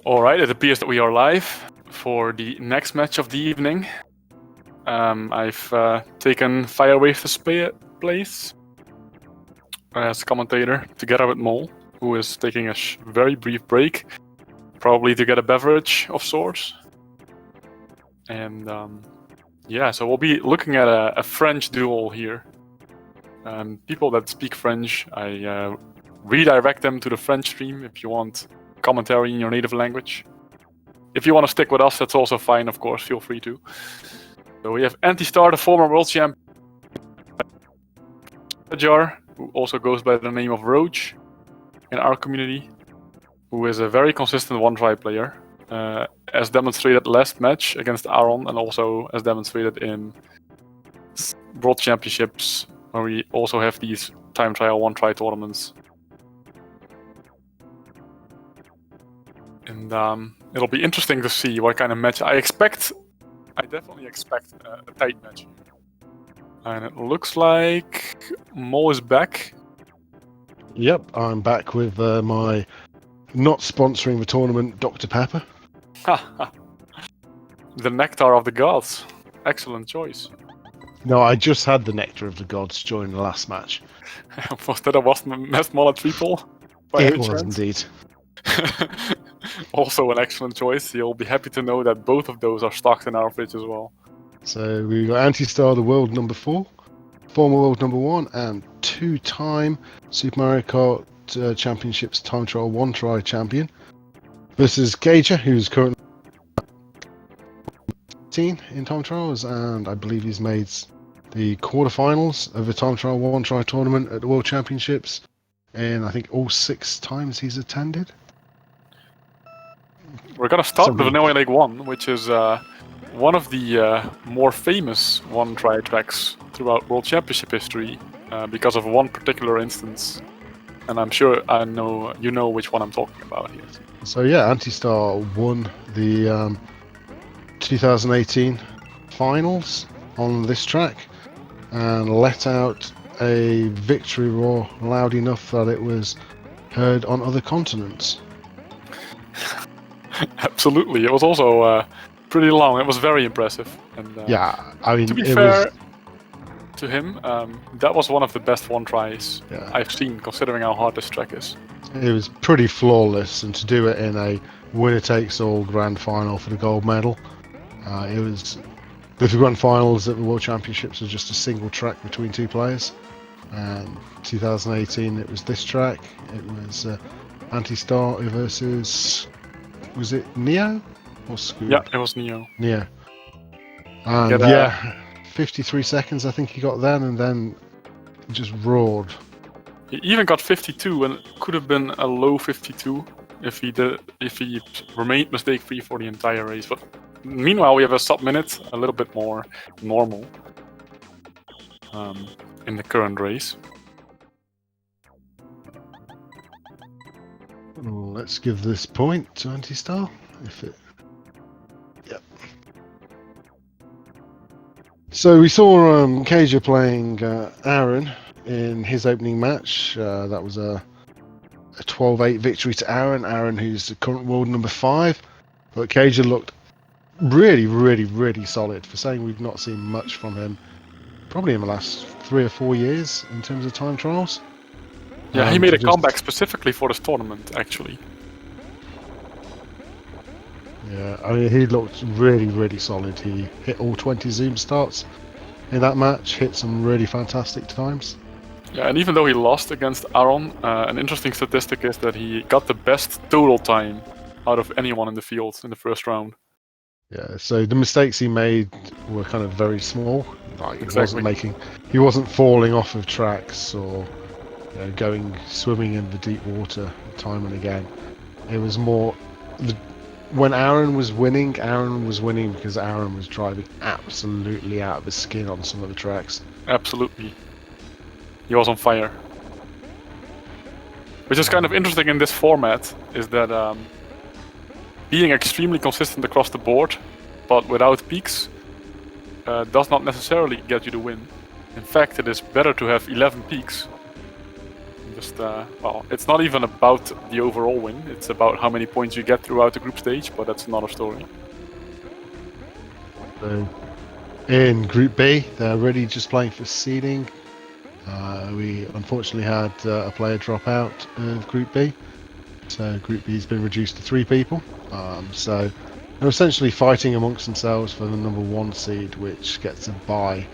Alright, it appears that we are live for the next match of the evening. I've taken Firewave to place as commentator together with Mol, who is taking a very brief break, probably to get a beverage of sorts. And yeah, so we'll be looking at a French duel here. People that speak French, I redirect them to the French stream if you want commentary in your native language. If you want to stick with us, that's also fine, of course, feel free to. So we have Antistar, the former world champion, KEDJYAR, who also goes by the name of Roach in our community, who is a very consistent one-try player, as demonstrated last match against Aaron, and also as demonstrated in World Championships, where we also have these time trial one-try tournaments. And it'll be interesting to see what kind of match I definitely expect a tight match here. And it looks like Mo is back. Yep, I'm back with my not sponsoring the tournament, Dr. Pepper. The nectar of the gods. Excellent choice. No, I just had the nectar of the gods during the last match. Was that a Westmoller triple? It was indeed. Also an excellent choice. You'll be happy to know that both of those are stocked in our fridge as well. So we got Antistar, the world number 4, former world number 1, and 2-time Super Mario Kart Championships time trial one-try champion, versus KEDJYAR, who's currently 18 in time trials, and I believe he's made the quarterfinals of the time trial one-try tournament at the World Championships, and I think all 6 times he's attended. We're gonna start with Vanilla Lake 1, which is one of the more famous one-try tracks throughout World Championship history because of one particular instance. And I'm sure you know which one I'm talking about here. So yeah, Antistar won the 2018 finals on this track and let out a victory roar loud enough that it was heard on other continents. Absolutely, it was also pretty long. It was very impressive. And yeah, I mean, to be fair to him, that was one of the best one-tries I've seen, considering how hard this track is. It was pretty flawless, and to do it in a winner-takes-all grand final for the gold medal, it was. The grand finals at the World Championships was just a single track between 2 players. And 2018, it was this track. It was Antistar versus. Was it Neo or Scoob? Yeah, it was Neo. Neo. And 53 seconds I think he got then, and then just roared. He even got 52, and it could have been a low 52 if he remained mistake-free for the entire race. But meanwhile, we have a sub-minute, a little bit more normal in the current race. Let's give this point to Antistar. Yep. So we saw KEDJYAR playing Aaron in his opening match. That was a 12-8 victory to Aaron. Aaron, who's the current world number 5. But KEDJYAR looked really, really, really solid for saying we've not seen much from him probably in the last 3 or 4 years in terms of time trials. Yeah, he made a comeback specifically for this tournament, actually. Yeah, I mean, he looked really, really solid. He hit all 20 zoom starts in that match, hit some really fantastic times. Yeah, and even though he lost against Aaron, an interesting statistic is that he got the best total time out of anyone in the field in the first round. Yeah, so the mistakes he made were kind of very small. Like Exactly. he wasn't falling off of tracks or going swimming in the deep water time and again. It was more when Aaron was winning because Aaron was driving absolutely out of his skin on some of the tracks. Absolutely. He was on fire. Which is kind of interesting in this format, is that being extremely consistent across the board, but without peaks, does not necessarily get you the win. In fact, it is better to have 11 peaks Just well, it's not even about the overall win. It's about how many points you get throughout the group stage, but that's another story. So, in Group B, they're already just playing for seeding. We unfortunately had a player drop out of Group B, so Group B has been reduced to 3 people. So they're essentially fighting amongst themselves for the number 1 seed, which gets a bye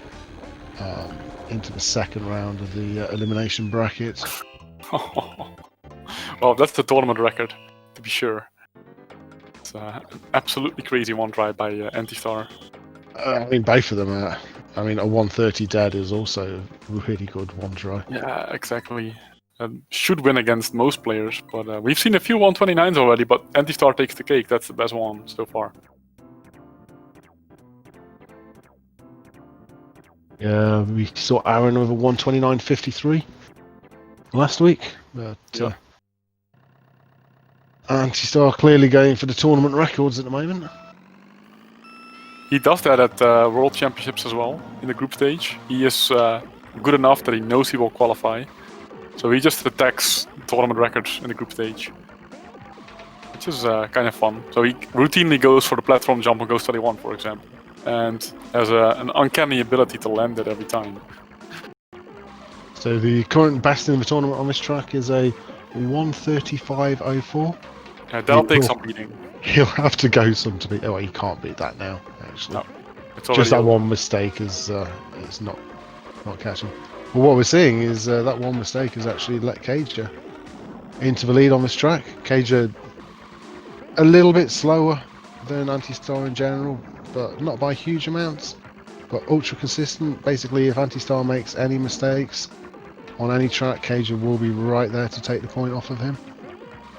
into the second round of the elimination bracket. Well, that's the tournament record, to be sure. It's an absolutely crazy one try by Antistar. I mean, both of them are. I mean, a 130 dead is also a really good one try. Yeah, exactly. Should win against most players, but we've seen a few 129s already, but Antistar takes the cake. That's the best one so far. Yeah, we saw Aaron with a 129.53 last week, but Antistar clearly going for the tournament records at the moment. He does that at World Championships as well, in the group stage. He is good enough that he knows he will qualify. So he just attacks tournament records in the group stage, which is kind of fun. So he routinely goes for the platform jump on Ghost 21, for example, and has an uncanny ability to land it every time. So the current best in the tournament on this track is a 135.04. Yeah, that'll take some beating. He'll have to go some to beat. Oh, he can't beat that now. Actually, no, it's just that over. one mistake is it's not catching. But what we're seeing is that one mistake has actually let KEDJYAR into the lead on this track. KEDJYAR a little bit slower than Antistar in general, but not by huge amounts. But ultra consistent. Basically, if Antistar makes any mistakes on any track, KEDJYAR will be right there to take the point off of him.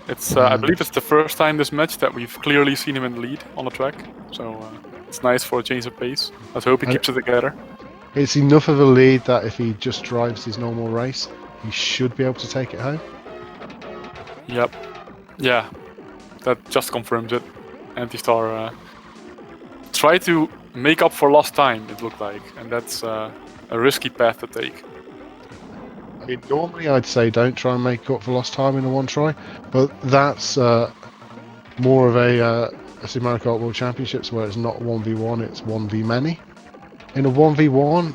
It's I believe it's the first time this match that we've clearly seen him in the lead on the track. So it's nice for a change of pace. Let's hope he keeps it together. It's enough of a lead that if he just drives his normal race, he should be able to take it home. Yep. Yeah. That just confirms it. Antistar tried to make up for lost time, it looked like, and that's a risky path to take. I mean, normally I'd say don't try and make up for lost time in a one try, but that's more of a Super Mario Kart World Championships where it's not 1v1, it's 1v many. In a 1v1,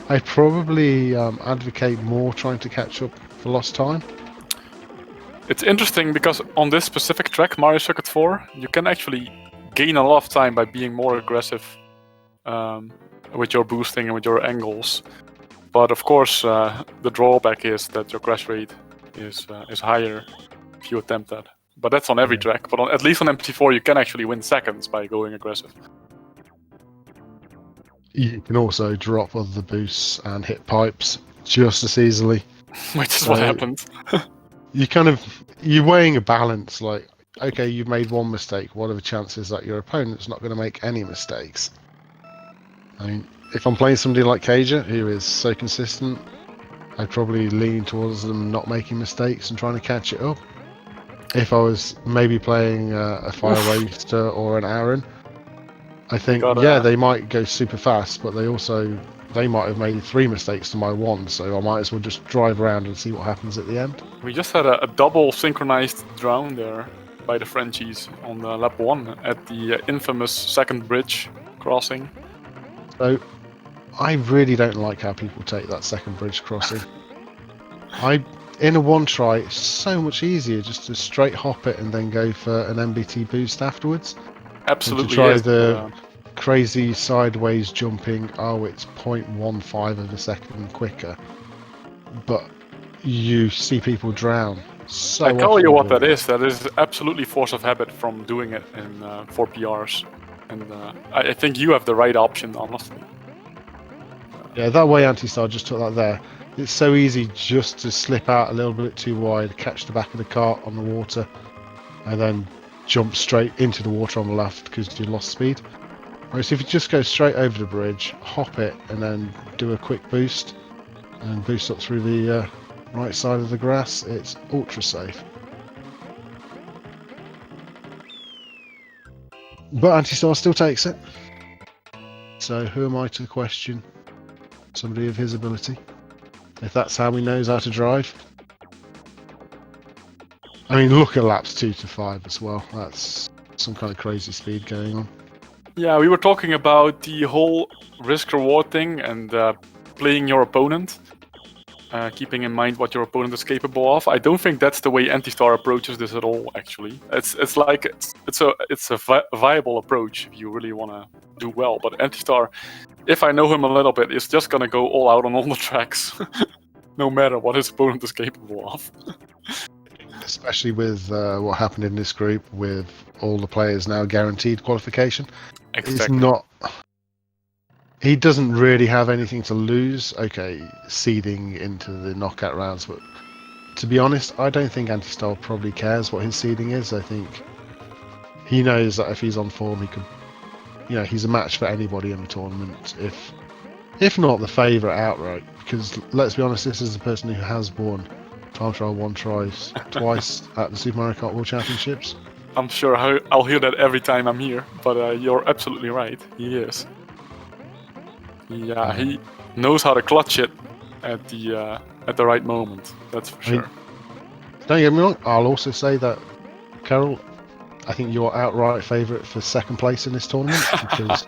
I probably advocate more trying to catch up for lost time. It's interesting because on this specific track, Mario Circuit 4, you can actually gain a lot of time by being more aggressive with your boosting and with your angles. But of course, the drawback is that your crash rate is higher if you attempt that. But that's on every track. But at least on MT4, you can actually win seconds by going aggressive. You can also drop other boosts and hit pipes just as easily. Which is what happened. You're weighing a balance, like, okay, you've made one mistake, what are the chances that your opponent's not going to make any mistakes? I mean, if I'm playing somebody like KEDJYAR, who is so consistent, I'd probably lean towards them not making mistakes and trying to catch it up. If I was maybe playing a Fire Waster or an Aaron, I think, they might go super fast, but they might have made 3 mistakes to my 1, so I might as well just drive around and see what happens at the end. We just had a double synchronized drown there by the Frenchies on lap 1 at the infamous second bridge crossing. So, I really don't like how people take that second bridge crossing. In a one try, it's so much easier just to straight hop it and then go for an MBT boost afterwards. Absolutely. And to try the crazy sideways jumping, it's 0.15 of a second quicker. But you see people drown so I tell you what that is. That is absolutely force of habit from doing it in 4 PRs. And I think you have the right option, honestly. Yeah, that way Antistar just took that there. It's so easy just to slip out a little bit too wide, catch the back of the cart on the water, and then jump straight into the water on the left because you lost speed. Whereas if you just go straight over the bridge, hop it, and then do a quick boost, and boost up through the right side of the grass, it's ultra safe. But Antistar still takes it. So who am I to question somebody of his ability? If that's how he knows how to drive. I mean, look at laps 2 to 5 as well. That's some kind of crazy speed going on. Yeah, we were talking about the whole risk-reward thing and playing your opponent, keeping in mind what your opponent is capable of. I don't think that's the way Antistar approaches this at all. Actually, it's like it's a viable approach if you really want to do well. But Antistar, if I know him a little bit, is just gonna go all out on all the tracks, no matter what his opponent is capable of. Especially with what happened in this group, with all the players now guaranteed qualification. Exactly. It's not. He doesn't really have anything to lose. Okay, seeding into the knockout rounds, but to be honest, I don't think Antistar probably cares what his seeding is. I think he knows that if he's on form, he could, he's a match for anybody in the tournament. If not the favourite outright, because let's be honest, this is the person who has won time trial 1 tries twice at the Super Mario Kart World Championships. I'm sure I'll hear that every time I'm here, but you're absolutely right. He is. Yeah, he knows how to clutch it at the right moment. That's for sure. Don't get me wrong. I'll also say that, Carol, I think you're outright favourite for second place in this tournament. Because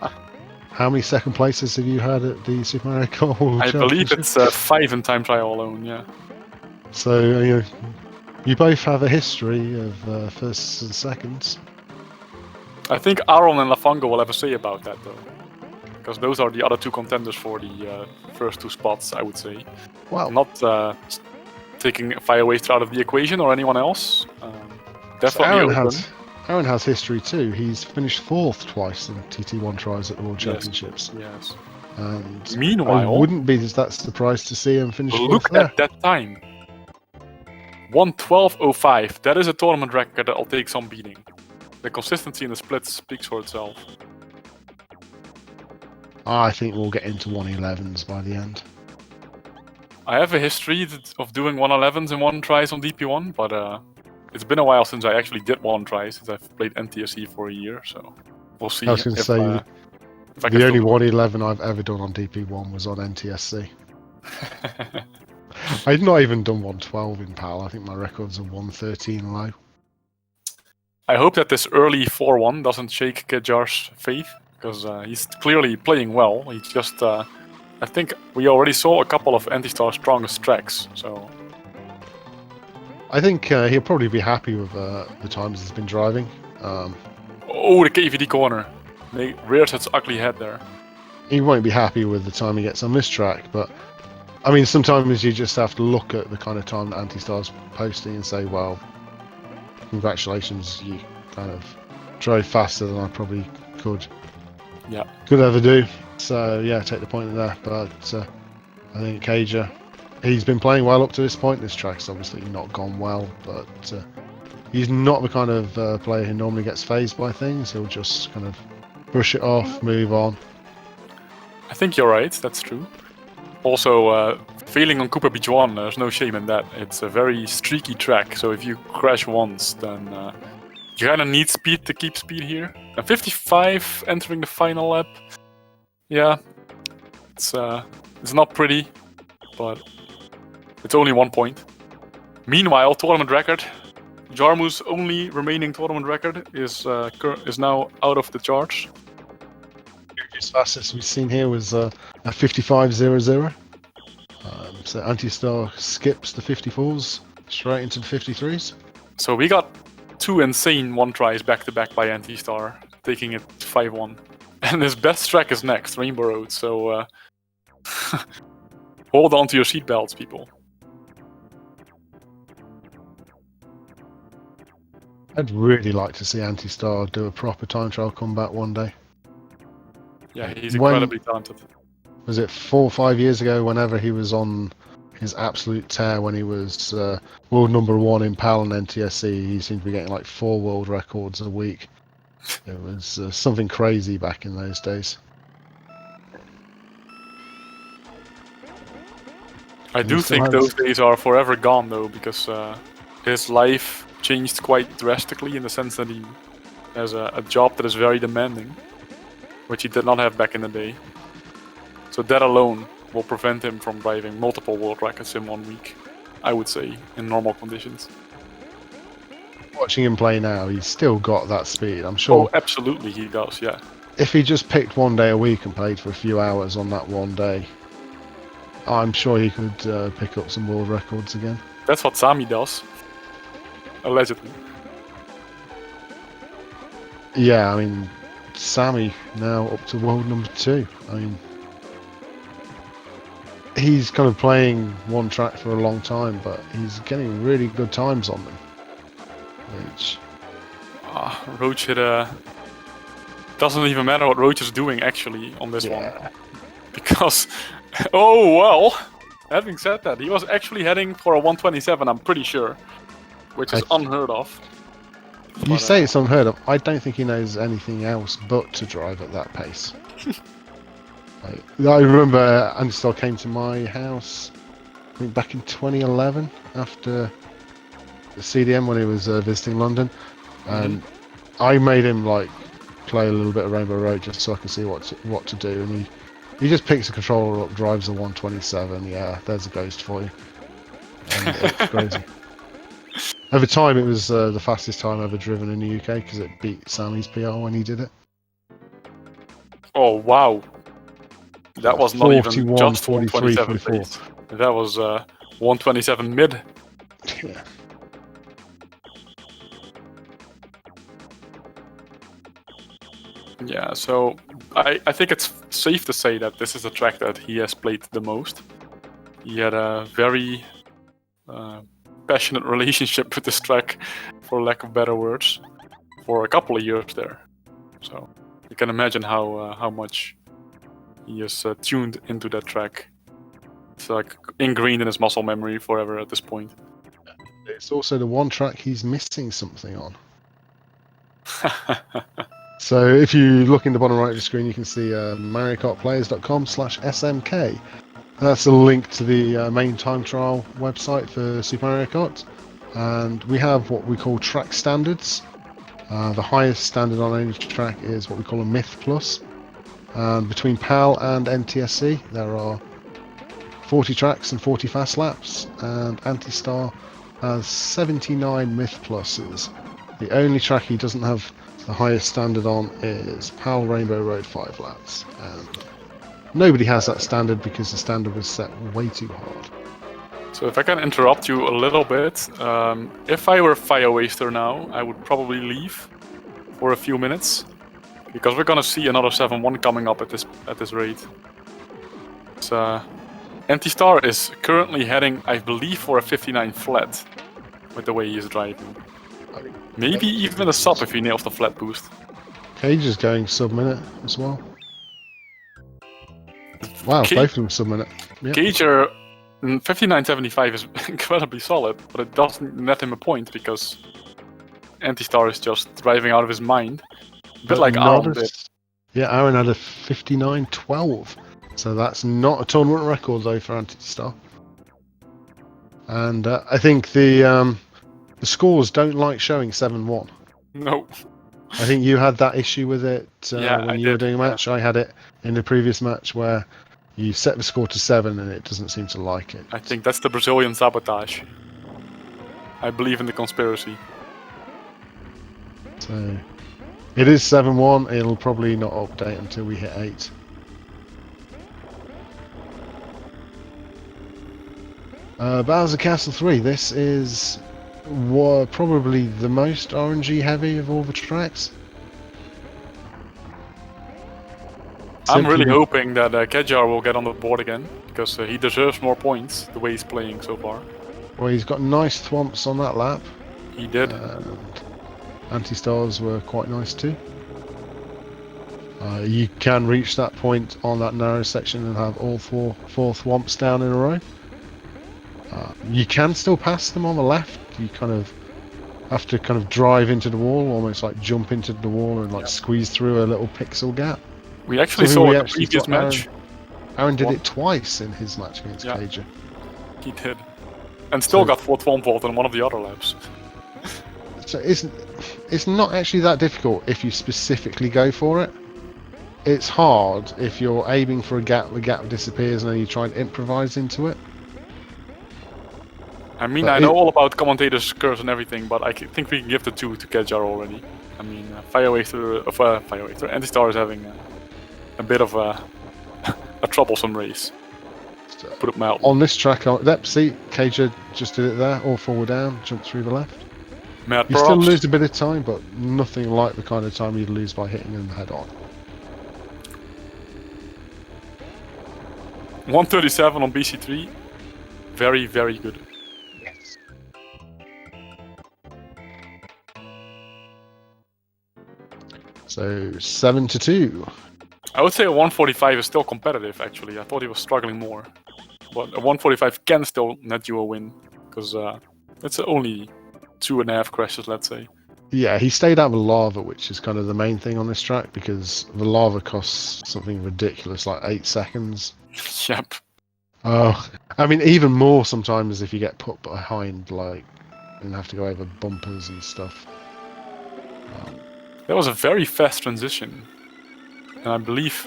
how many second places have you had at the Super Mario Kart World Championship? I believe it's 5 in time trial alone. Yeah. So you both have a history of firsts and seconds. I think Aaron and Lafango will have a say about that, though. Because those are the other 2 contenders for the first 2 spots, I would say. Wow. Not taking Firewaste out of the equation or anyone else. Definitely so Aaron has history too. He's finished 4th twice in TT1 tries at the World Championships. Yes. And meanwhile, I wouldn't be that surprised to see him finish 4th look there. at that time. 1:12:05. That is a tournament record that'll take some beating. The consistency in the splits speaks for itself. I think we'll get into 1:11s by the end. I have a history of doing 1:11s and 1 tries on DP1, but it's been a while since I actually did 1 try, since I've played NTSC for a year, so we'll see. I was going to say, the only 1:11 I've ever done on DP1 was on NTSC. I've not even done 1:12 in PAL. I think my record's a 1:13 low. I hope that this early 4-1 doesn't shake KEDJYAR's faith, because he's clearly playing well. He just, I think we already saw a couple of Antistar's strongest tracks, so... I think he'll probably be happy with the times he's been driving. Oh, the KVD corner. They rears its ugly head there. He won't be happy with the time he gets on this track, but I mean, sometimes you just have to look at the kind of time that Antistar's posting and say, well, congratulations, you kind of drove faster than I probably could ever do. So yeah, take the point there. But I think KEDJYAR, he's been playing well up to this point. This track's obviously not gone well, but he's not the kind of player who normally gets phased by things. He'll just kind of brush it off, move on. I think you're right, that's true. Also, failing on Cooper Beach 1, there's no shame in that. It's a very streaky track, so if you crash once, then you kind of need speed to keep speed here. And 55 entering the final lap. Yeah, it's not pretty, but it's only 1 point. Meanwhile, tournament record. Jarmu's only remaining tournament record is now out of the charts. His fastest we've seen here was a 55.00. So Antistar skips the 54s straight into the 53s. So we got 2 insane 1 tries back to back by Antistar, taking it 5-1. And his best track is next, Rainbow Road. So hold on to your seatbelts, people. I'd really like to see Antistar do a proper time trial comeback one day. Yeah, he's incredibly talented. Was it 4 or 5 years ago, whenever he was on his absolute tear, when he was world #1 in PAL and NTSC, he seemed to be getting like 4 world records a week. It was something crazy back in those days. I do think those days are forever gone, though, because his life changed quite drastically in the sense that he has a job that is very demanding, which he did not have back in the day. So that alone will prevent him from driving multiple world records in 1 week, I would say, in normal conditions. watching him play now, he's still got that speed. I'm Oh, sure absolutely, he does. Yeah. if he just picked one day a week and played for a few hours on that one day, I'm sure he could pick up some world records again. That's what Sami does. Allegedly. Yeah, I mean, Sammy now up to world number 2. I mean, he's kind of playing one track for a long time, but he's getting really good times on them. Which Roach hit a... Doesn't even matter what Roach is doing actually on this one. Because... oh well! Having said that, he was actually heading for a 127, I'm pretty sure. Which is unheard of. You say it's unheard of. I don't think he knows anything else but to drive at that pace. I remember Antistar came to my house, I think back in 2011, after the CDM when he was visiting London, and I made him like play a little bit of Rainbow Road just so I could see what to do, and he just picks the controller up, drives a 127. Yeah, there's a ghost for you. And it's crazy. Over time, it was the fastest time ever driven in the UK because it beat Sammy's PR when he did it. Oh wow! That was not even just 43, 127 44. pace. That was 127 mid. Yeah. Yeah, so I think it's safe to say that this is a track that he has played the most. He had a very passionate relationship with this track, for lack of better words, for a couple of years there. So you can imagine how much he is tuned into that track. It's like ingrained in his muscle memory forever at this point. It's also the one track he's missing something on. So if you look in the bottom right of the screen, you can see MarioKartPlayers.com/SMK. That's a link to the main time trial website for Super Mario Kart. And we have what we call track standards. The highest standard on any track is what we call a Myth Plus. And between PAL and NTSC, there are 40 tracks and 40 fast laps. And Antistar has 79 Myth Pluses. The only track he doesn't have the highest standard on is PAL Rainbow Road 5 laps. And nobody has that standard because the standard was set way too hard. So if I can interrupt you a little bit, if I were Fire Waster now, I would probably leave for a few minutes, because we're gonna see another 7-1 coming up at this rate. Antistar is currently heading, I believe, for a 59 flat with the way he is driving. Maybe even a sub if he nails the flat boost. Cage is going sub-minute as well. Wow, both of them sub-minute. Yep. KEDJYAR 59.75 is incredibly solid, but it doesn't net him a point because Antistar is just driving out of his mind. A bit like Aaron did. Yeah, Aaron had a 59.12. So that's not a tournament record though for Antistar. And I think the scores don't like showing 7-1. No. I think you had that issue with it when you were doing a match. Yeah. I had it in the previous match where you set the score to 7 and it doesn't seem to like it. I think that's the Brazilian sabotage. I believe in the conspiracy. So it is 7-1. It'll probably not update until we hit 8. Bowser Castle 3. This is probably the most RNG heavy of all the tracks. I'm really hoping that KEDJYAR will get on the board again, because he deserves more points the way he's playing so far. Well, he's got nice thwomps on that lap. He did. And Antistars were quite nice too. You can reach that point on that narrow section and have all four thwomps down in a row. You can still pass them on the left. You kind of have to drive into the wall, almost like jump into the wall and like squeeze through a little pixel gap. We actually saw in the previous match. Aaron did it twice in his match against KEDJYAR. He did. And still got 4th Thwomp Vault in one of the other laps. So it's not actually that difficult if you specifically go for it. It's hard if you're aiming for a gap, the gap disappears and then you try and improvise into it. I mean, But I know all about commentators' curves and everything, but I think we can give the 2 to KEDJYAR already. I mean, Antistar is having a bit of a troublesome race. Put it mildly. On this track, see, KEDJYAR just did it there, all forward down, jumped through the left. Mad You still props. lose a bit of time, but nothing like the kind of time you'd lose by hitting him head on. 137 on BC3. Very, very good. Yes. So 7-2. I would say a 145 is still competitive, actually. I thought he was struggling more. But a 145 can still net you a win, because it's only 2.5 crashes, let's say. Yeah, he stayed out of the lava, which is kind of the main thing on this track, because the lava costs something ridiculous, like 8 seconds. Yep. Oh, I mean, even more sometimes if you get put behind, like, and have to go over bumpers and stuff. That was a very fast transition. And I believe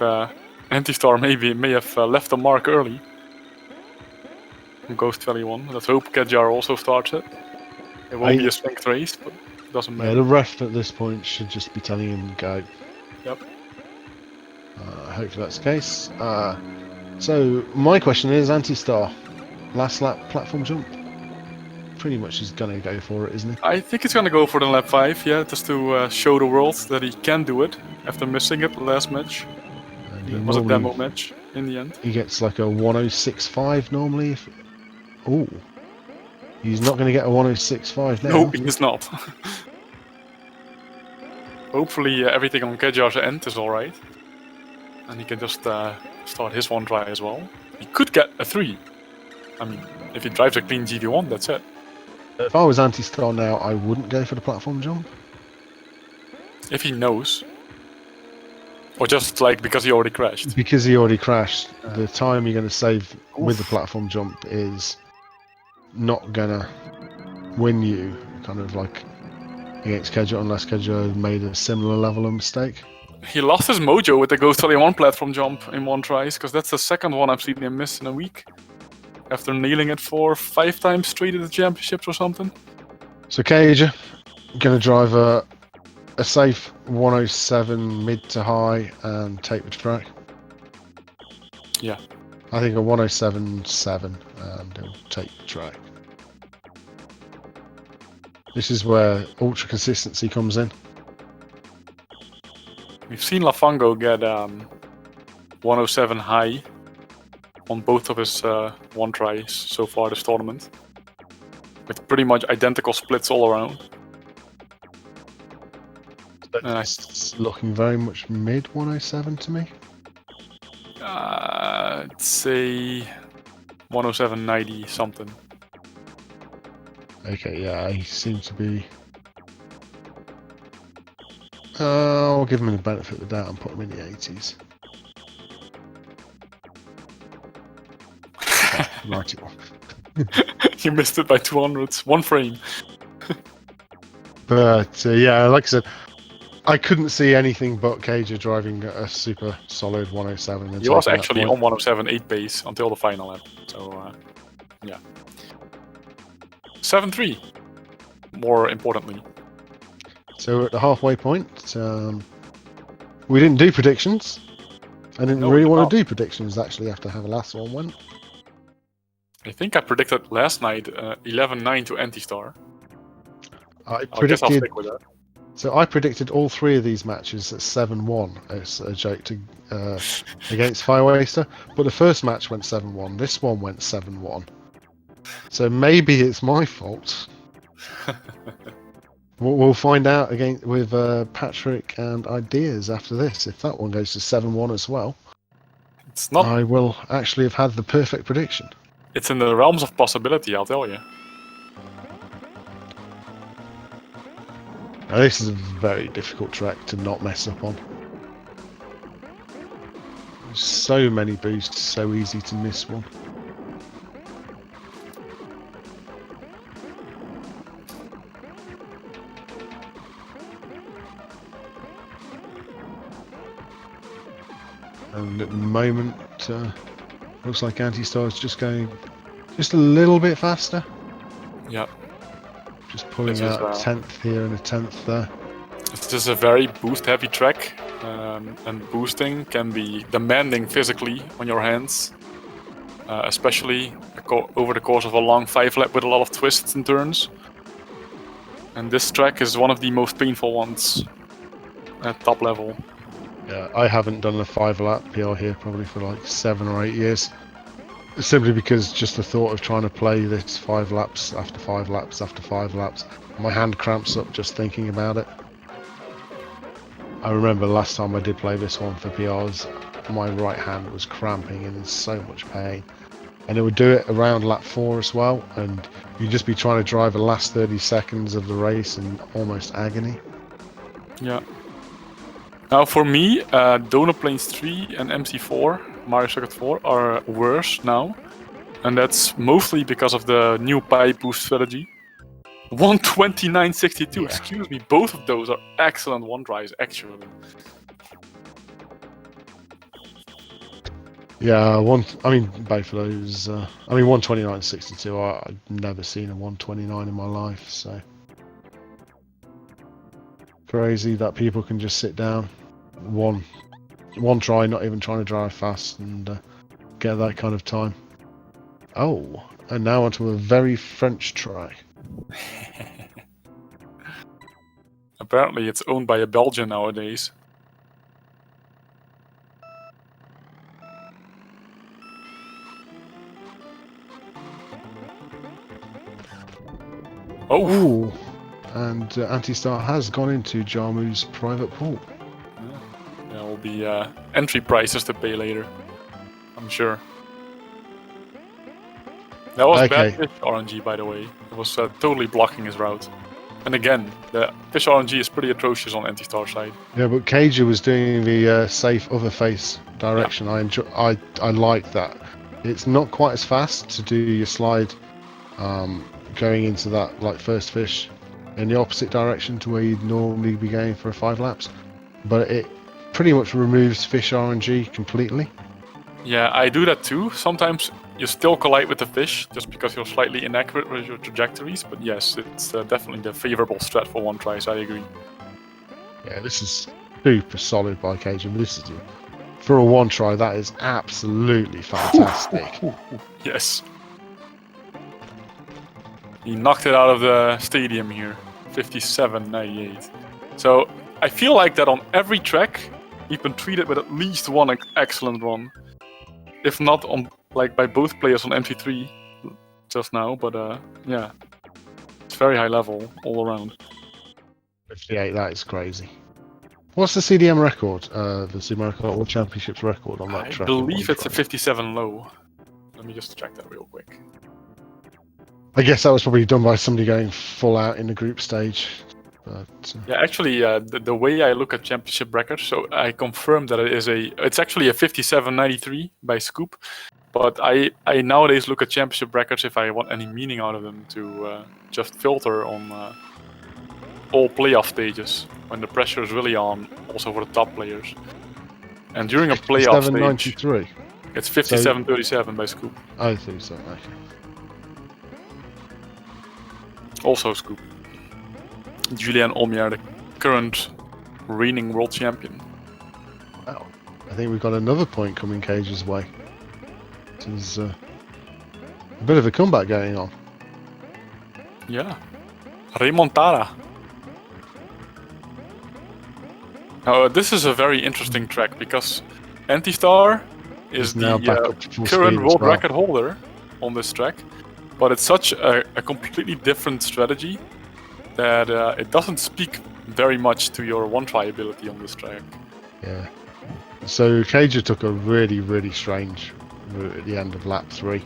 Antistar may have left a mark early. From Ghost 21. Let's hope KEDJYAR also starts it. It won't be a strength race, but it doesn't matter. Yeah, the ref at this point should just be telling him go. Yep. Hopefully that's the case. So my question is, Antistar, last lap platform jump. Pretty much he's gonna go for it, isn't he? I think he's gonna go for the lap 5, yeah, just to show the world that he can do it after missing it the last match. It was a demo match in the end. He gets like a 106.5 normally. Oh, he's not going to get a 106.5 now. No, he is not. Hopefully everything on KEDJYAR's end is alright. And he can just start his one try as well. He could get a 3. I mean, if he drives a clean GV1, that's it. If I was Antistar now, I wouldn't go for the platform jump. If he knows. Or just like because he already crashed. Because he already crashed, the time you're going to save with the platform jump is not going to win you, kind of like against KEDJYAR, unless KEDJYAR made a similar level of mistake. He lost his mojo with the Ghost 21 platform jump in one try, because that's the second one I've seen him miss in a week. After nailing it 5 times straight at the championships or something. So KEDJYAR going to drive a safe 107 mid to high and take the track. Yeah. I think a 107.7 and he'll take the track. This is where ultra consistency comes in. We've seen Lafango get 107 high on both of his one tries so far this tournament. With pretty much identical splits all around. It's looking very much mid 107 to me. I'd say 107.90 something. Okay, yeah, he seems to be. I'll give him the benefit of the doubt and put him in the 80s. 91. You missed it by 200s, one frame. But yeah, like I said, I couldn't see anything but KEDJYAR driving a super solid 107. And He was actually on 107.8 pace until the final lap. So, yeah. 7-3, more importantly. So at the halfway point, we didn't do predictions. I didn't really want to do predictions actually after how the last one went. I think I predicted last night 11-9 to Antistar. I guess I'll stick with that. So I predicted all 3 of these matches at 7-1 as a joke to against Firewaster, but the first match went 7-1. This one went 7-1. So maybe it's my fault. We'll find out again with Patrick and Ideas after this. If that one goes to 7-1 as well, it's not. I will actually have had the perfect prediction. It's in the realms of possibility, I'll tell you. Now, this is a very difficult track to not mess up on. There's so many boosts, so easy to miss one. And at the moment, looks like Antistar is just going just a little bit faster. Yeah. Just pulling This out is, a 10th here and a 10th there. This is a very boost-heavy track, and boosting can be demanding physically on your hands, especially over the course of a long 5-lap with a lot of twists and turns. And this track is one of the most painful ones at top level. Yeah, I haven't done a 5-lap PR here probably for like 7 or 8 years. Simply because just the thought of trying to play this 5 laps after 5 laps after 5 laps, my hand cramps up just thinking about it. I remember last time I did play this one for PRs, my right hand was cramping and in so much pain. And it would do it around lap 4 as well, and you'd just be trying to drive the last 30 seconds of the race in almost agony. Yeah. Now for me, Donut Plains 3 and MC4, Mario Circuit 4, are worse now. And that's mostly because of the new pipe boost strategy. 129.62, Yeah. excuse me, both of those are excellent one tries actually. Yeah, both of those. 129.62. I've never seen a 129 in my life, so crazy that people can just sit down, one try, not even trying to drive fast, and get that kind of time. Oh, and now onto a very French track. Apparently it's owned by a Belgian nowadays. Oh! Ooh, and Antistar has gone into Jarmu's private pool. There will be entry prices to pay later, I'm sure. That was Okay. bad fish RNG, by the way. It was totally blocking his route. And again, the fish RNG is pretty atrocious on Antistar side. Yeah, but KEDJYAR was doing the safe other face direction. Yeah. I like that. It's not quite as fast to do your slide going into that like first fish in the opposite direction to where you'd normally be going for a 5 laps, but it pretty much removes fish RNG completely. Yeah, I do that too. Sometimes you still collide with the fish just because you're slightly inaccurate with your trajectories, but yes, it's definitely the favorable strat for one tries, I agree. Yeah, this is super solid by KEDJYAR, but this is for a one try, that is absolutely fantastic. Yes. He knocked it out of the stadium here, 57.98. So I feel like that on every track, we've been treated with at least one excellent run. If not on by both players on MT3 just now, but yeah, it's very high level all around. 58, that is crazy. What's the CDM record? The Super Mario Kart World Championships record on that track? I believe it's a 57 low. Let me just check that real quick. I guess that was probably done by somebody going full out in the group stage. But, yeah, actually, the way I look at championship records, so I confirm that it's actually a 57.93 by Scoop. But I nowadays look at championship records if I want any meaning out of them to just filter on all playoff stages when the pressure is really on, also for the top players. And during a playoff stage, 57.93. It's 57.37 by Scoop. I think so. Okay. Also Scoop. Julian Olmier, the current reigning world champion. Wow. I think we've got another point coming KEDJYAR's way. There's a bit of a comeback going on. Yeah. Remontada. Now, this is a very interesting track because Antistar is the current world record holder on this track, but it's such a completely different strategy that it doesn't speak very much to your one-try ability on this track. Yeah. So KEDJYAR took a really, really strange route at the end of lap 3,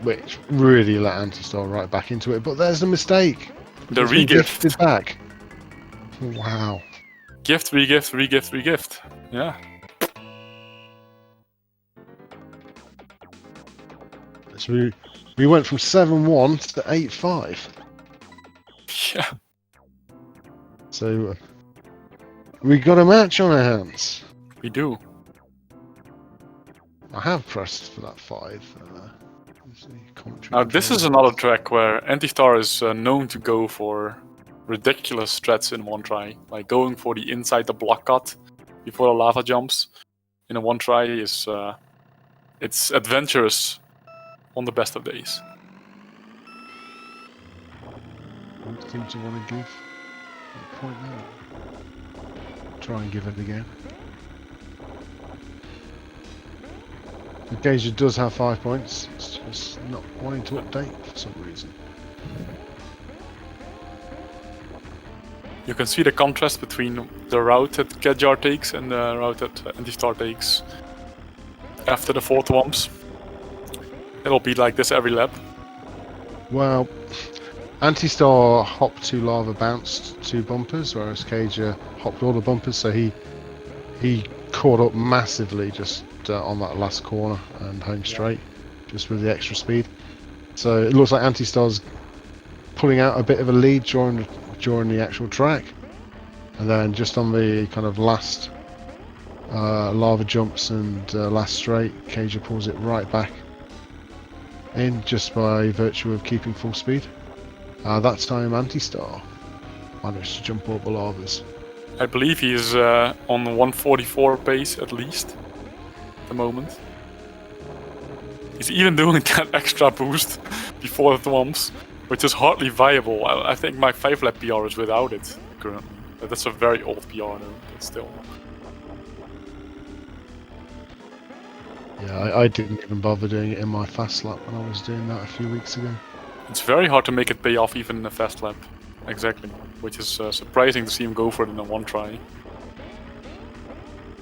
which really let Antistar right back into it. But there's a mistake. The regift back. Wow. Gift, regift, regift, regift. Yeah. So we went from 7-1 to 8-5. Yeah. So we got a match on our hands. We do. I have pressed for that 5. Now this is another track where Antistar is known to go for ridiculous strats in one try. Like going for the inside the block cut before the lava jumps in a one try is it's adventurous on the best of days. Don't seem to want to give that point now. Try and give it again. The gauge does have 5 points, it's just not wanting to update for some reason. You can see the contrast between the route that KEDJYAR takes and the route that Antistar takes after the 4 thwomps. It'll be like this every lap. Well, Antistar hopped 2 lava, bounced 2 bumpers, whereas KEDJYAR hopped all the bumpers, so he caught up massively just on that last corner and home straight, just with the extra speed. So it looks like Antistar's pulling out a bit of a lead during the actual track, and then just on the kind of last lava jumps and last straight, KEDJYAR pulls it right back in just by virtue of keeping full speed. That time Antistar managed to jump over lavas. I believe he's on 144 pace at least at the moment. He's even doing that extra boost before the thwomps, which is hardly viable. I think my 5 lap PR is without it currently. But that's a very old PR though, but still. Yeah, I didn't even bother doing it in my fast lap when I was doing that a few weeks ago. It's very hard to make it pay off even in a fast lap. Exactly, which is surprising to see him go for it in a one try.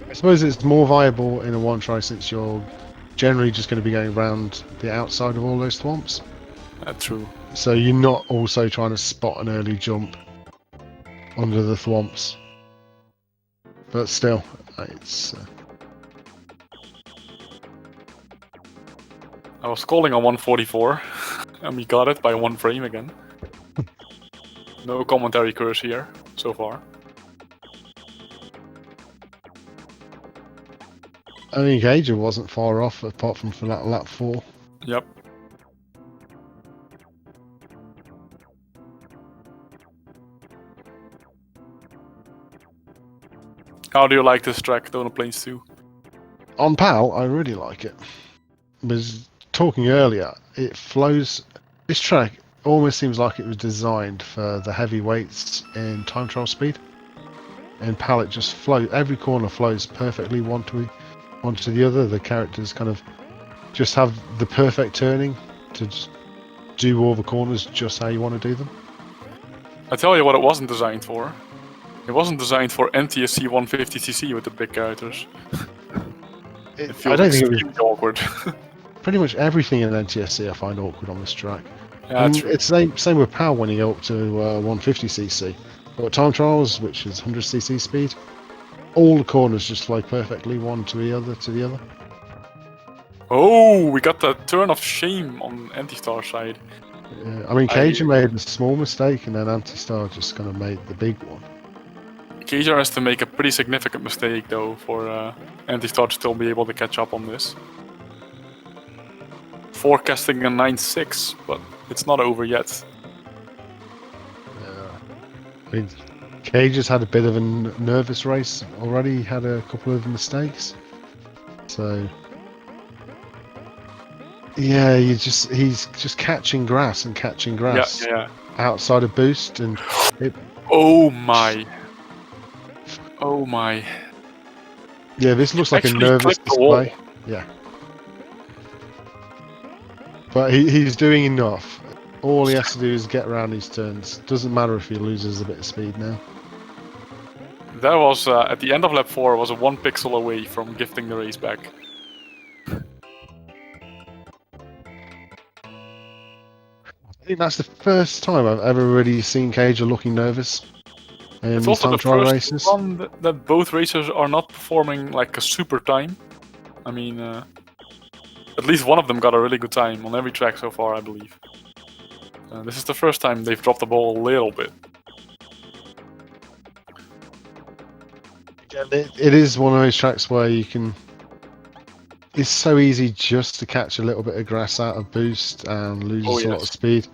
I suppose it's more viable in a one try since you're generally just going to be going around the outside of all those thwomps. True. So you're not also trying to spot an early jump under the thwomps. But still, it's... I was calling on 144, and we got it by 1 frame again. No commentary curse here, so far. I mean, KEDJYAR wasn't far off, apart from for that lap 4. Yep. How do you like this track, Donut Plains 2? On PAL, I really like it. Was talking earlier, it flows... This track almost seems like it was designed for the heavy weights in time trial speed. In PAL, it just flows. Every corner flows perfectly one to the other. The characters kind of just have the perfect turning to just do all the corners just how you want to do them. I tell you what it wasn't designed for. It wasn't designed for NTSC 150cc with the big characters. It feels I don't think it was awkward. pretty much everything in NTSC I find awkward on this track. Yeah, true. It's same with PAL when you go up to 150cc. But time trials, which is 100cc speed, all the corners just flow perfectly one to the other. Oh, we got the turn of shame on Antistar side. I mean, KEDJYAR made a small mistake, and then Antistar just kind of made the big one. KEDJYAR has to make a pretty significant mistake though for Antistar to still be able to catch up on this. Forecasting a 9.6, but it's not over yet. I mean, KEDJYAR's had a bit of a nervous race already. He had a couple of mistakes, so yeah, he's just catching grass Yeah. outside of boost, and it. Oh my! Yeah, this looks like a Actually nervous clipped the wall. display. Yeah, but he's doing enough. All he has to do is get around these turns. Doesn't matter if he loses a bit of speed now. That was at the end of lap 4. Was a 1 pixel away from gifting the race back. I think that's the first time I've ever really seen KEDJYAR looking nervous in It's these also time the trial first races. one that both racers are not performing like a super time. I mean, at least one of them got a really good time on every track so far, I believe. This is the first time they've dropped the ball a little bit. It is one of those tracks where you can it's so easy just to catch a little bit of grass out of boost and lose a lot of speed.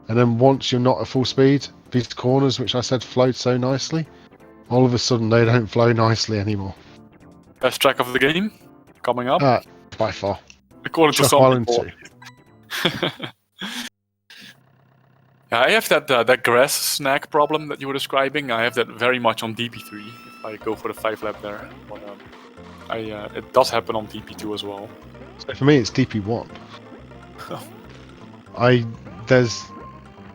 And then once you're not at full speed, these corners, which I said flowed so nicely, all of a sudden they don't flow nicely anymore. Best track of the game coming up. By far. According to Chuck some Island people. 2. Yeah, I have that grass snack problem that you were describing. I have that very much on DP3 if I go for the 5 lap there. But it does happen on DP2 as well. So for me, it's DP1.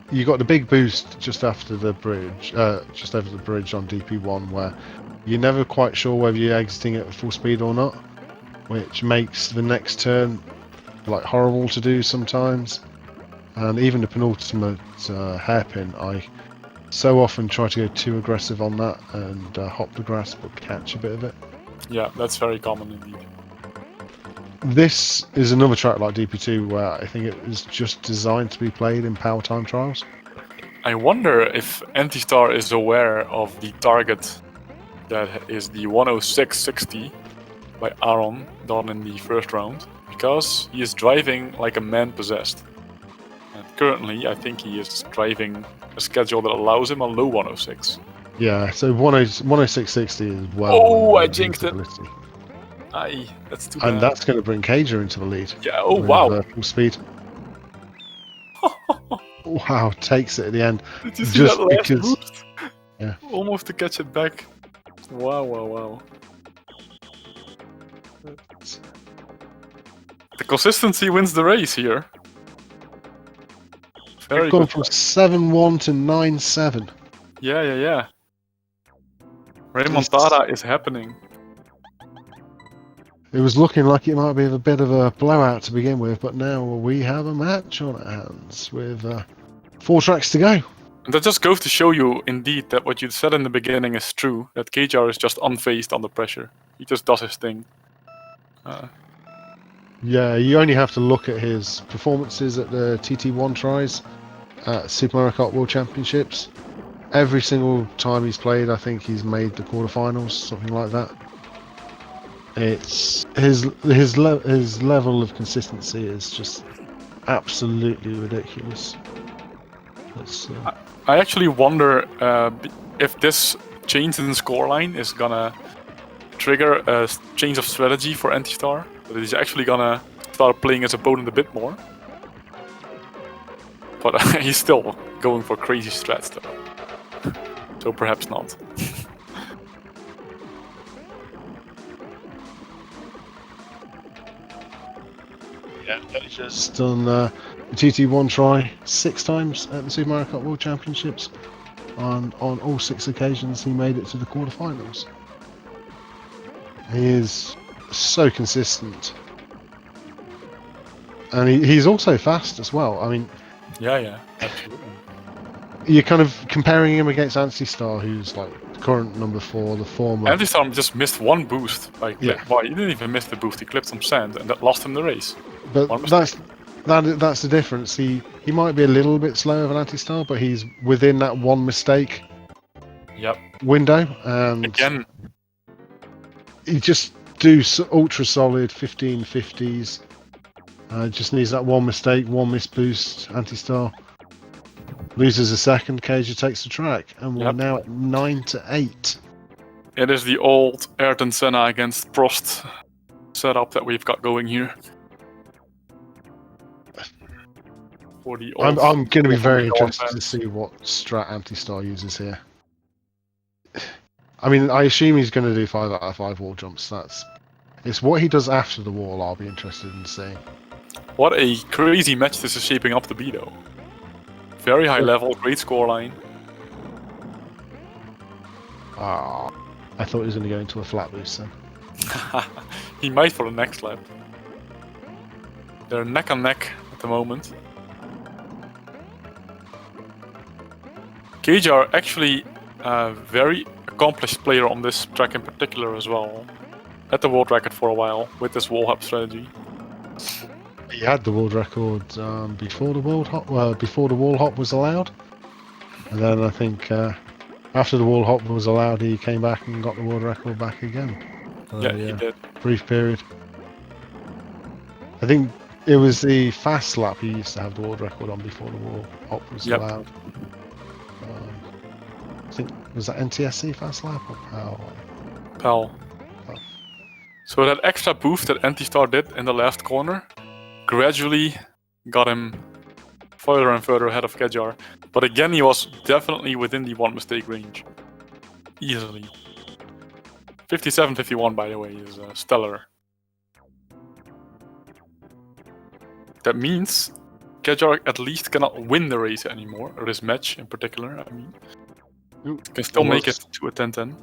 You got the big boost just after the bridge, just over the bridge on DP1, where you're never quite sure whether you're exiting at full speed or not, which makes the next turn like horrible to do sometimes. And even the penultimate hairpin, I so often try to go too aggressive on that and hop the grass but catch a bit of it. Yeah, that's very common indeed. This is another track like DP2 where I think it was just designed to be played in power time trials. I wonder if Antistar is aware of the target that is the 106.60 by Aaron done in the first round, because he is driving like a man possessed. And currently, I think he is driving a schedule that allows him a low 106. Yeah, so 106.60 is well. Oh, I jinxed it. ability. Aye, that's too bad. And that's going to bring KEDJYAR into the lead. Yeah, oh with, wow. Full speed. Wow, takes it at the end. Did you see Just that last because, boost? yeah. Almost to catch it back. Wow, wow, wow. The consistency wins the race here. Very Gone good. from 7-1 to 9-7. Yeah. Remontada is happening. It was looking like it might be a bit of a blowout to begin with, but now we have a match on our hands with 4 tracks to go. And that just goes to show you, indeed, that what you said in the beginning is true. That KEDJYAR is just unfazed under pressure. He just does his thing. Yeah, you only have to look at his performances at the TT1 tries at Super Mario Kart World Championships. Every single time he's played, I think he's made the quarterfinals, something like that. It's his level of consistency is just absolutely ridiculous. I actually wonder if this change in scoreline is gonna trigger a change of strategy for Antistar. That he's actually gonna start playing his opponent a bit more. But he's still going for crazy strats though. So perhaps not. Yeah, he's just done the TT1 try 6 times at the Super Mario Kart World Championships. On all 6 occasions, he made it to the quarterfinals. He is so consistent, and he's also fast as well. I mean, Yeah, absolutely. you're kind of comparing him against Antistar, who's like current number 4, the former. Antistar just missed one boost. Yeah. Well, he didn't even miss the boost. He clipped some sand, and that lost him the race. But that's the difference. He might be a little bit slower than Antistar, but he's within that one mistake window. And Again, he just do ultra solid 1550s. Just needs that one mistake, one missed boost. Antistar loses a second. KEDJYAR takes the track, and we're now at 9-8. it is the old Ayrton Senna against Prost setup that we've got going here. For the old I'm going to be very interested to see what strat Antistar uses here. I mean, I assume he's going to do 5 out of 5 wall jumps. It's what he does after the wall I'll be interested in seeing. What a crazy match this is shaping up to be, though. Very high level, great scoreline. I thought he was going to go into a flat boost then. He might for the next lap. They're neck and neck at the moment. KEDJYAR actually a very accomplished player on this track in particular as well. Had the world record for a while with this wall hop strategy. He had the world record before the wall hop was allowed, and then I think after the wall hop was allowed, he came back and got the world record back again. Yeah, he did. Brief period. think it was the fast lap he used to have the world record on before the world op was Yep. allowed. I think, was that NTSC fast lap or PAL? PAL. Oh. So that extra boost that Antistar did in the left corner gradually got him further and further ahead of KEDJYAR. But again, he was definitely within the one mistake range. Easily. 57-51, by the way, is stellar. That means KEDJYAR at least cannot win the race anymore, or this match in particular, I mean. Can still make it to a 10-10.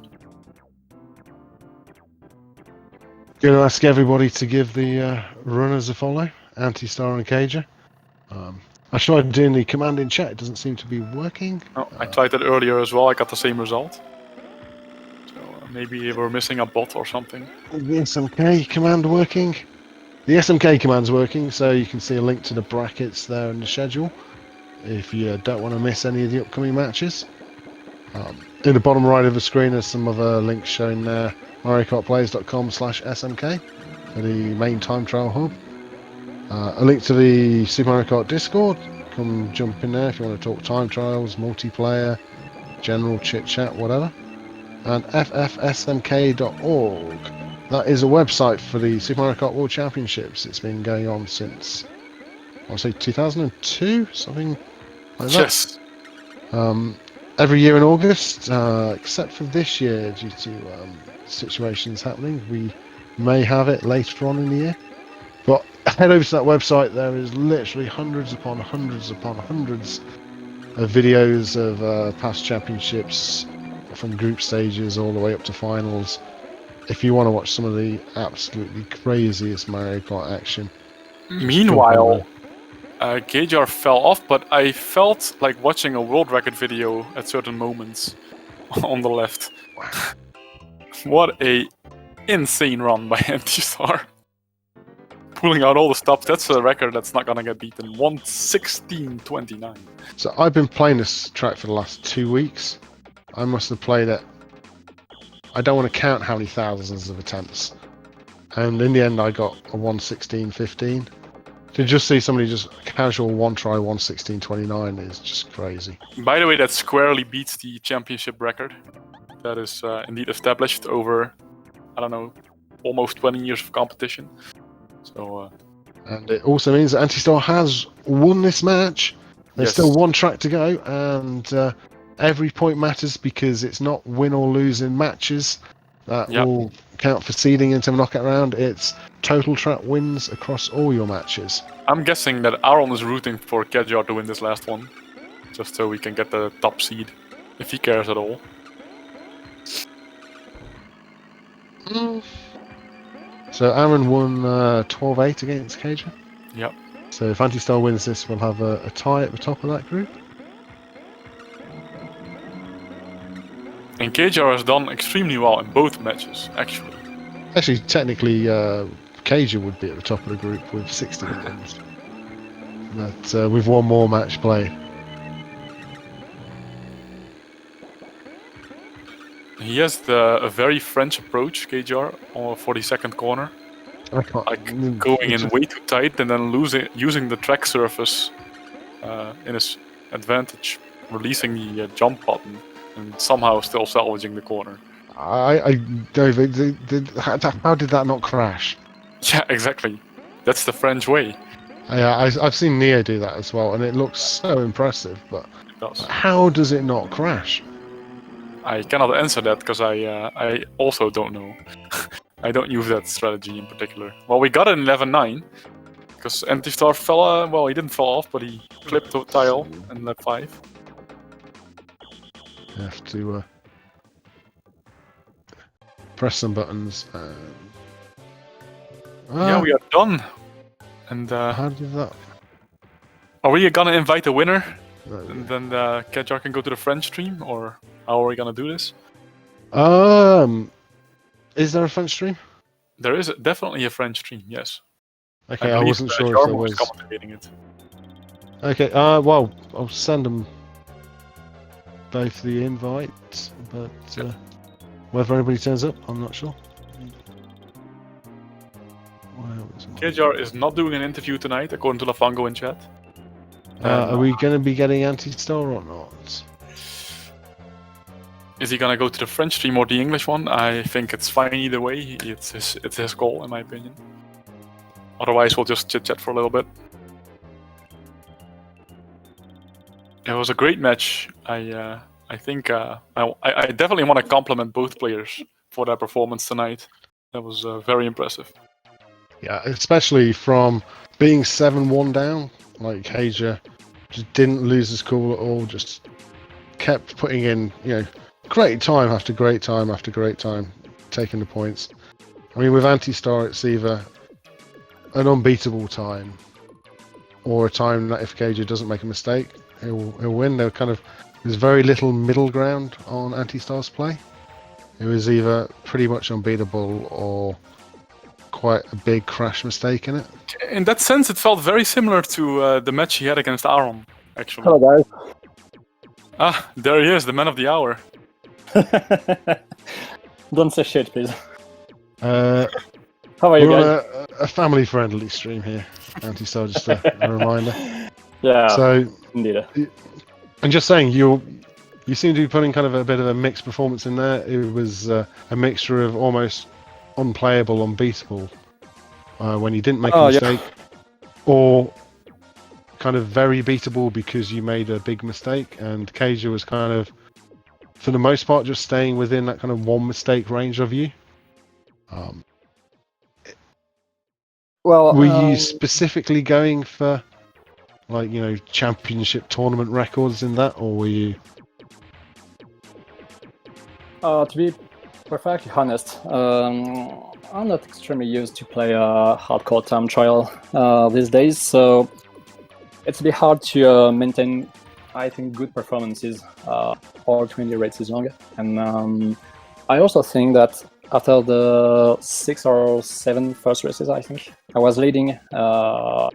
Gonna ask everybody to give the runners a follow, Antistar and KEDJYAR. I tried doing the command in chat, it doesn't seem to be working. Oh, I tried that earlier as well, I got the same result. So maybe we're missing a bot or something. The SMK command working? The SMK command's working, so you can see a link to the brackets there in the schedule if you don't want to miss any of the upcoming matches. In the bottom right of the screen there's some other links showing there, MarioKartPlayers.com/SMK for the main time trial hub. A link to the Super Mario Kart Discord, come jump in there if you want to talk time trials, multiplayer, general chit chat, whatever. And ffsmk.org. That is a website for the Super Mario Kart World Championships. It's been going on since, I'll say 2002, something like that. Yes. Every year in August, except for this year due to situations happening, we may have it later on in the year. But head over to that website, there is literally hundreds upon hundreds upon hundreds of videos of past championships, from group stages all the way up to finals. If you want to watch some of the absolutely craziest Mario Kart action. Meanwhile, KEDJYAR fell off, but I felt like watching a world record video at certain moments on the left. What a insane run by Antistar. Pulling out all the stops, that's a record that's not gonna get beaten. 1:16.29. So I've been playing this track for the last 2 weeks. I must have played it, I don't want to count how many thousands of attempts. And in the end I got a 1:16.15. To just see somebody just casual one try 1:16.29 is just crazy. By the way, that squarely beats the championship record. That is indeed established over, I don't know, almost 20 years of competition. So. And it also means that Antistar has won this match. There's still one track to go, and every point matters because it's not win or lose in matches that will count for seeding into a knockout round. It's total track wins across all your matches. I'm guessing that Aaron is rooting for KEDJYAR to win this last one, just so we can get the top seed, if he cares at all. So Aaron won 12-8 against KEDJYAR. Yep. So if Antistar wins this, we'll have a tie at the top of that group. And KEDJYAR has done extremely well in both matches, actually. Actually, technically, KEDJYAR would be at the top of the group with 16 wins. But with one more match played. He has a very French approach, KEDJYAR, for the second corner. Like going in way too tight and then using the track surface in his advantage, releasing the jump button, and somehow still salvaging the corner. David, how did that not crash? Yeah, exactly. That's the French way. Yeah, I've seen Neo do that as well, and it looks so impressive. But how does it not crash? I cannot answer that because I also don't know. I don't use that strategy in particular. Well, we got it in 11-9 because Antistar fell. Well, he didn't fall off, but he clipped the tile in lap 5. You have to press some buttons. Yeah, we are done. And how did that? Are we gonna invite the winner? And then KEDJYAR can go to the French stream, or how are we gonna do this? Is there a French stream? There is definitely a French stream. Yes. Okay, I wasn't sure if there was. Commentating it. Okay. Well, I'll send them both the invite, but whether anybody turns up, I'm not sure. Well, KEDJYAR is not doing an interview tonight, according to Lafango in chat. Are we going to be getting Antistar or not? Is he gonna go to the French stream or the English one? I think it's fine either way. It's his call, in my opinion. Otherwise, we'll just chit-chat for a little bit. It was a great match. I think I definitely want to compliment both players for their performance tonight. That was very impressive. Yeah, especially from being 7-1 down, like KEDJYAR just didn't lose his cool at all, just kept putting in, great time after great time after great time, taking the points. I mean, with Antistar, it's either an unbeatable time or a time that if KEDJYAR doesn't make a mistake, he'll win. There's very little middle ground on Antistar's play. It was either pretty much unbeatable or quite a big crash mistake in it. In that sense, it felt very similar to the match he had against Aaron, actually. Hello, guys. Ah, there he is, the man of the hour. Don't say shit, please. How are you guys? On a family-friendly stream here, Antistar, just a reminder. Yeah, so indeed. And just saying, you seem to be putting kind of a bit of a mixed performance in there. It was a mixture of almost unplayable, unbeatable when you didn't make a mistake, or kind of very beatable because you made a big mistake. And KEDJYAR was kind of, for the most part, just staying within that kind of one mistake range of you. Were you specifically going for, like, championship tournament records in that, or were you? To be perfectly honest, I'm not extremely used to play a hardcore time trial these days, so it's a bit hard to maintain, I think, good performances all 20 races long. And I also think that after the 6 or 7 first races, I think, I was leading a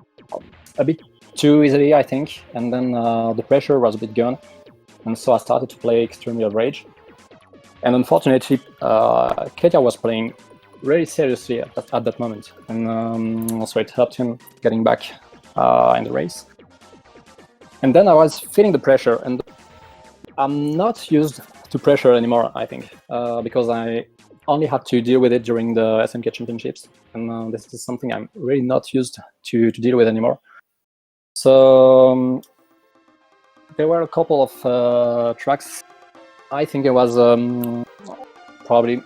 bit too easily, I think, and then the pressure was a bit gone, and so I started to play extremely average. And unfortunately, KEDJYAR was playing really seriously at that moment, and so it helped him getting back in the race. And then I was feeling the pressure, and I'm not used to pressure anymore, I think, because I only had to deal with it during the SMK Championships, and this is something I'm really not used to deal with anymore. So there were a couple of tracks. I think it was probably,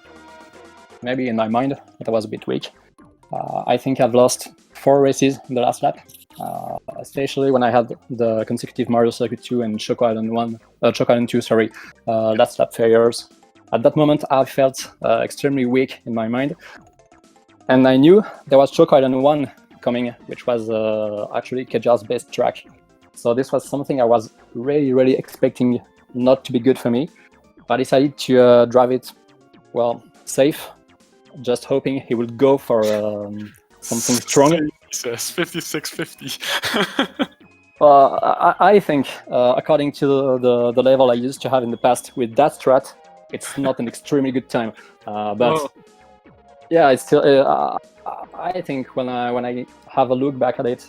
maybe in my mind, that I was a bit weak. I think I've lost 4 races in the last lap, especially when I had the consecutive Mario Circuit 2 and Choco Island 2, last lap failures. At that moment, I felt extremely weak in my mind, and I knew there was Choco Island 1 coming, which was actually KEDJYAR's best track. So this was something I was really expecting not to be good for me. I decided to drive it, safe, just hoping he would go for something strong. He says 56-50. I think, according to the level I used to have in the past with that strat, it's not an extremely good time. Yeah, it's still. I think when I have a look back at it,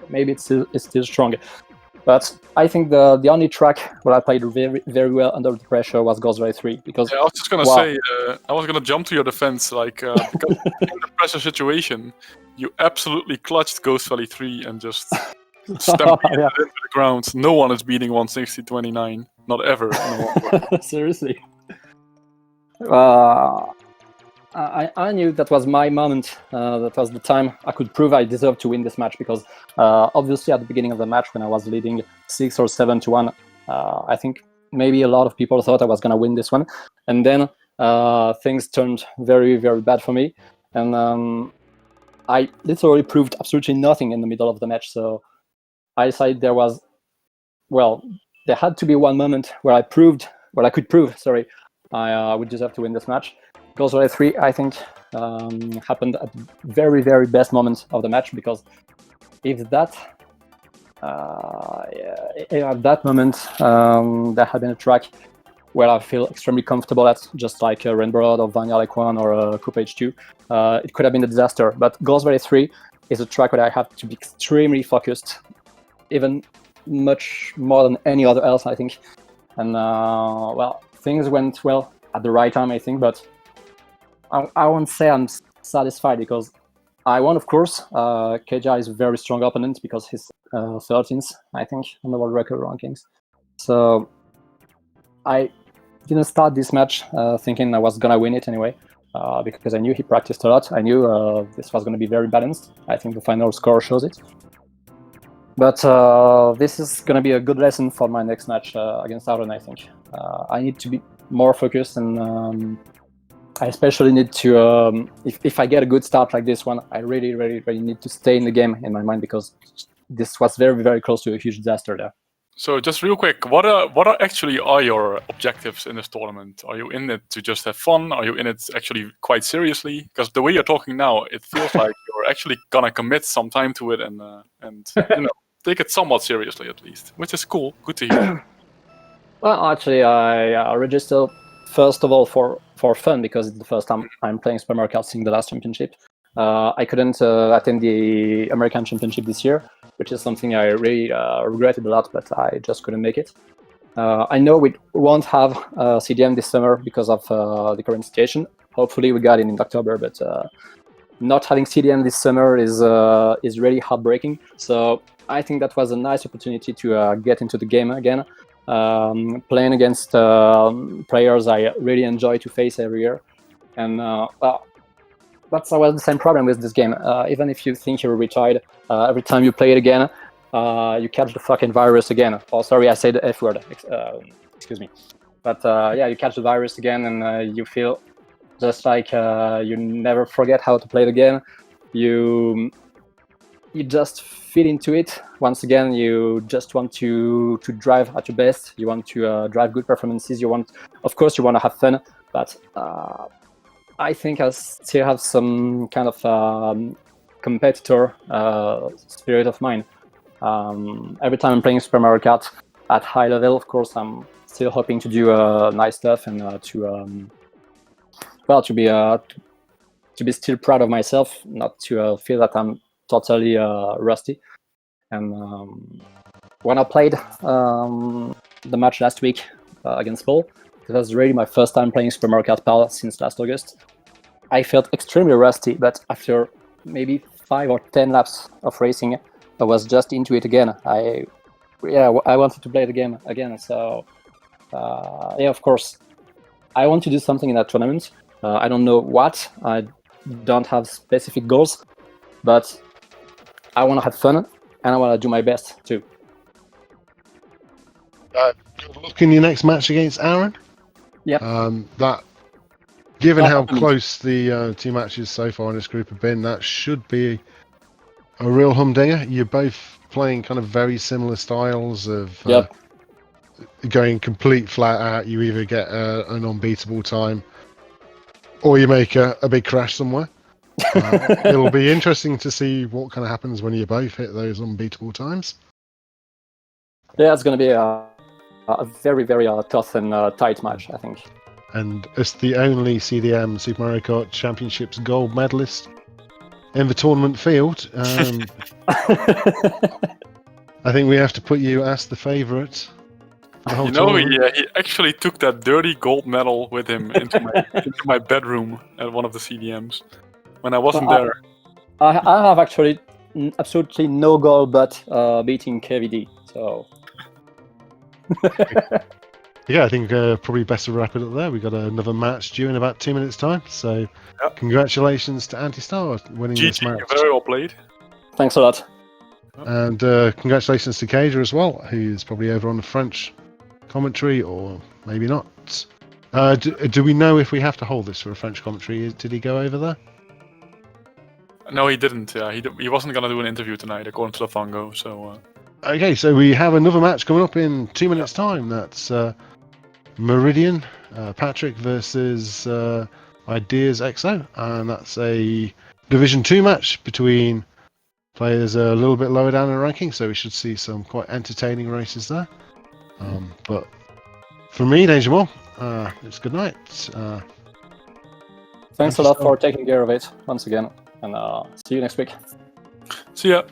maybe it's still strong. But I think the only track where I played very well under the pressure was Ghost Rider 3, because I was just gonna say, I was gonna jump to your defense, because in the pressure situation, you absolutely clutched Ghost Valley 3 and just stampeded it into the ground. No one is beating 160-29, not ever. Seriously. I knew that was my moment. That was the time I could prove I deserved to win this match, because obviously at the beginning of the match, when I was leading 6 or 7-1, I think maybe a lot of people thought I was going to win this one. And then things turned very bad for me. And I literally proved absolutely nothing in the middle of the match. So I decided there had to be one moment where I could prove, I would deserve to win this match. Ghost Rider 3, I think, happened at the very best moment of the match, because if that at that moment there had been a track where I feel extremely comfortable at, just like Rainbow or Vanilla Lake 1 or Coupe H2. It could have been a disaster, but Ghost Valley 3 is a track where I have to be extremely focused, even much more than any other else, I think. And well, things went well at the right time, I think, but I won't say I'm satisfied because I won, of course. KEDJYAR is a very strong opponent because he's 13th, I think, on the world record rankings. So I didn't start this match thinking I was gonna win it anyway, because I knew he practiced a lot. I knew this was gonna be very balanced. I think the final score shows it. But this is gonna be a good lesson for my next match against Aaron, I think. I need to be more focused, and I especially need to, if I get a good start like this one, I really need to stay in the game in my mind, because this was very close to a huge disaster there. So just real quick, what are actually your objectives in this tournament? Are you in it to just have fun? Are you in it actually quite seriously? Because the way you're talking now, it feels like you're actually gonna commit some time to it and you know, take it somewhat seriously at least, which is cool. Good to hear. Well, actually, I registered first of all for fun, because it's the first time I'm playing Super Mario Kart since the last championship. I couldn't attend the American Championship this year, which is something I really regretted a lot, but I just couldn't make it. I know we won't have CDM this summer because of the current situation. Hopefully we got it in October, but not having CDM this summer is really heartbreaking. So I think that was a nice opportunity to get into the game again, playing against players I really enjoy to face every year. And well, that's always the same problem with this game. Even if you think you're retired, every time you play it again, you catch the fucking virus again. Oh, sorry, I said the F word. Excuse me. But yeah, you catch the virus again, and you feel just like you never forget how to play the game. You just fit into it. Once again, you just want to drive at your best. You want to drive good performances. Of course, you want to have fun, but I think I still have some kind of competitor spirit of mine. Every time I'm playing Super Mario Kart at high level, of course, I'm still hoping to do nice stuff and to be still proud of myself, not to feel that I'm totally rusty. And when I played the match last week against Paul, it was really my first time playing Super Mario Kart PAL since last August. I felt extremely rusty, but after maybe 5 or 10 laps of racing, I was just into it again. I wanted to play the game again. So yeah, of course, I want to do something in that tournament. I don't know what. I don't have specific goals, but I want to have fun and I want to do my best too. Good luck in your next match against Aaron. Yeah. That, given how close the two matches so far in this group have been, that should be a real humdinger. You're both playing kind of very similar styles of going complete flat out. You either get an unbeatable time or you make a big crash somewhere. It'll be interesting to see what kind of happens when you both hit those unbeatable times. Yeah, it's going to be a very tough and tight match, I think. And as the only CDM Super Mario Kart Championships gold medalist in the tournament field, I think we have to put you as the favourite. You know, he actually took that dirty gold medal with him into my bedroom at one of the CDMs when I wasn't there. I have actually absolutely no goal but beating KVD. So. Yeah, I think probably best to wrap it up there. We've got another match due in about 2 minutes' time. So, congratulations to Antistar winning this match. Very well played. Thanks a lot. And congratulations to KEDJYAR as well, who's probably over on the French commentary, or maybe not. Do we know if we have to hold this for a French commentary? Did he go over there? No, he didn't. He wasn't going to do an interview tonight, according to the Fango. So. Okay, so we have another match coming up in 2 minutes' time. That's Meridian, Patrick versus Ideas XO, and that's a Division 2 match between players a little bit lower down in the ranking, so we should see some quite entertaining races there. But from me, KEDJYAR, it's good night. Thanks a lot Antistar. for taking care of it once again, and see you next week. See ya.